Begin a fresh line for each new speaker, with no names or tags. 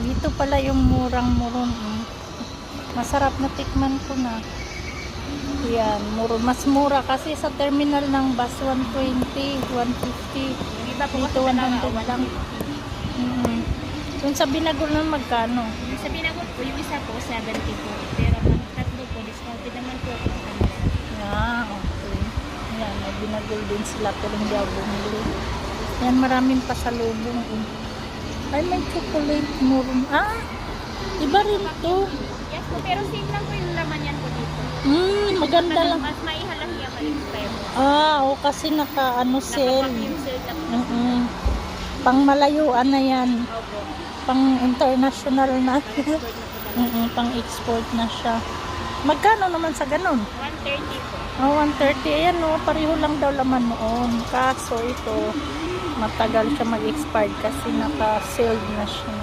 Dito pala yung murang-muron. Masarap na tikman ko na. Yan, mas mura kasi sa terminal ng bus 120, 150.
Yung iba po
Dito
kasi
100 lang. Yung sa Binagol na magkano?
Yung sa Binagol po, yung isa po 70 po. Pero pag tatlo po, discounted naman po ako sa kanila.
Okay. Yan, may Binagol din sila pero hindi ako bumili. Yan, maraming pasalubong. Ay, may chocolate muron. Iba rin to.
Yes po, pero same lang po yung laman yan po dito.
Maganda lang.
Mas maihalahiya ma-expire po.
Kasi naka-ano sale.
Nakapak yung sale na po.
Pang malayuan na yan.
Opo.
Pang international na.
Export na po talaga.
Pang export na siya. Magkano naman sa ganun?
130 po.
130. Ayan pareho lang daw laman noon. Kaso ito, matagal siya mag-expired kasi naka-sealed na siya.